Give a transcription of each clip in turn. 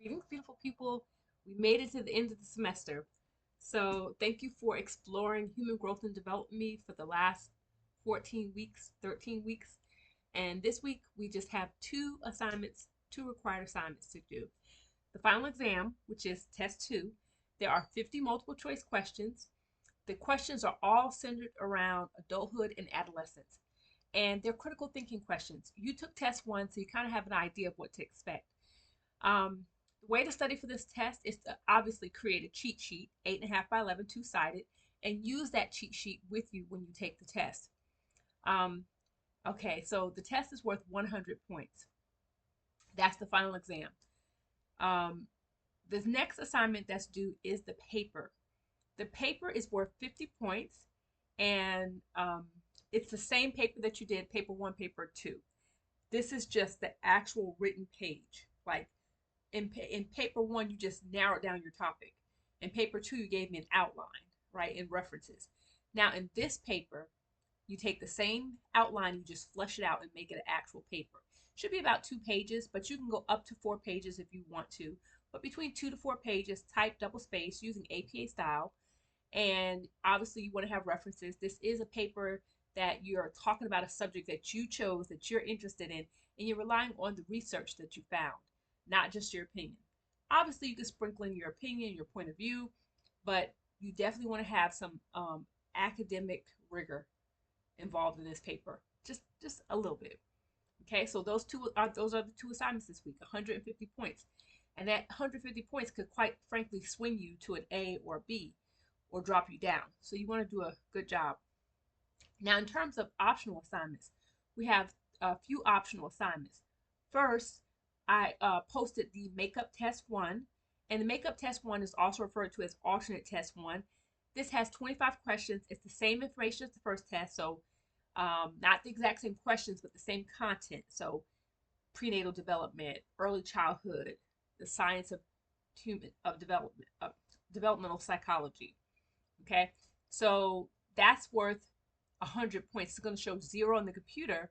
Greetings, beautiful people. We made it to the end of the semester. So, thank you for exploring human growth and development for the last 14 weeks, 13 weeks. And this week, we just have two assignments, two required assignments to do. The final exam, which is test two, there are 50 multiple choice questions. The questions are all centered around adulthood and adolescence, and they're critical thinking questions. You took test one, so you kind of have an idea of what to expect. The way to study for this test is to obviously create a cheat sheet, 8.5 by 11, two-sided, and use that cheat sheet with you when you take the test. Um, okay, so the test is worth 100 points. That's the final exam. Um, the next assignment that's due is the paper. The paper is worth 50 points, and it's the same paper that you did, paper one, paper two. This is just the actual written page. Like in paper one, you just narrowed down your topic. In paper two, you gave me an outline, right, and references. Now, in this paper, you take the same outline, you just flesh it out and make it an actual paper. Should be about 2 pages, but you can go up to 4 pages if you want to. But between 2 to 4 pages, type double space using APA style. And obviously, you want to have references. This is a paper that you're talking about a subject that you chose, that you're interested in, and you're relying on the research that you found, not just your opinion. Obviously, you can sprinkle in your opinion, your point of view, but you definitely want to have some academic rigor involved in this paper, just a little bit. Okay, so those are the two assignments this week, 150 points, and that 150 points could quite frankly swing you to an A or a B, or drop you down. So you want to do a good job. Now, in terms of optional assignments, we have a few optional assignments. First, I posted the makeup test one, and the makeup test one is also referred to as alternate test one. This has 25 questions. It's the same information as the first test, so not the exact same questions, but the same content. So prenatal development, early childhood, the science of development, developmental psychology. Okay, so that's worth 100 points. It's going to show 0 on the computer,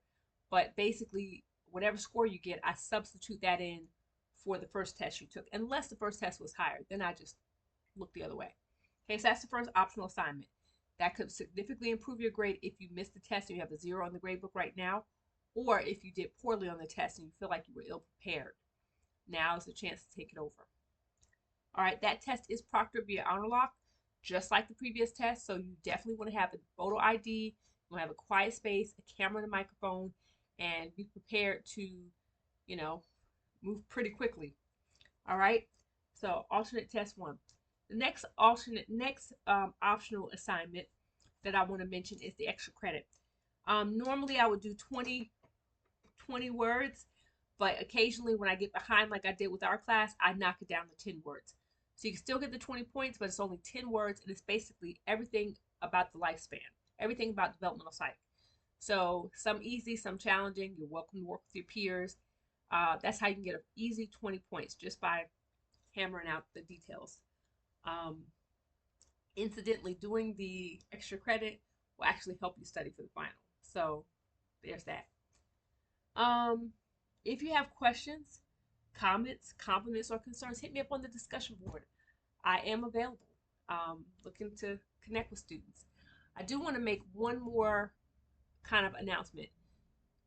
but basically, whatever score you get, I substitute that in for the first test you took, unless the first test was higher. Then I just look the other way. Okay, so that's the first optional assignment. That could significantly improve your grade if you missed the test and you have a 0 on the grade book right now, or if you did poorly on the test and you feel like you were ill prepared. Now is the chance to take it over. All right, that test is proctored via honor lock, just like the previous test. So you definitely want to have a photo ID, you want to have a quiet space, a camera and a microphone, and be prepared to, you know, move pretty quickly. All right. So alternate test one. The next optional assignment that I want to mention is the extra credit. Normally I would do 20 words, but occasionally when I get behind, like I did with our class, I knock it down to 10 words. So you can still get the 20 points, but it's only 10 words, and it's basically everything about the lifespan, everything about developmental psych. So some easy, some challenging. You're welcome to work with your peers. That's how you can get an easy 20 points just by hammering out the details. Um, Incidentally, doing the extra credit will actually help you study for the final. So there's that. Um, if you have questions, comments, compliments, or concerns, hit me up on the discussion board. I am available, looking to connect with students. I do want to make one more kind of announcement.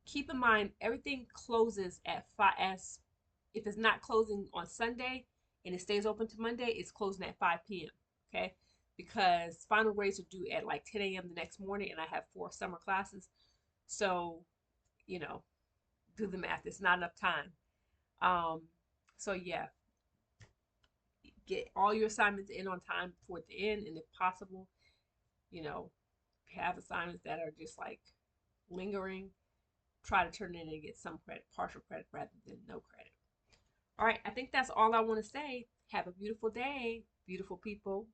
Keep in mind, everything closes at 5. As if it's not closing on Sunday and it stays open to Monday, it's closing at 5 p.m. Okay, because final grades are due at like 10 a.m. the next morning, and I have 4 summer classes. So, you know, do the math. It's not enough time. Um, so yeah, get all your assignments in on time toward the end, and if possible, you know, have assignments that are just like lingering, try to turn it in and get some credit, partial credit rather than no credit. All right, I think that's all I want to say. Have a beautiful day, beautiful people.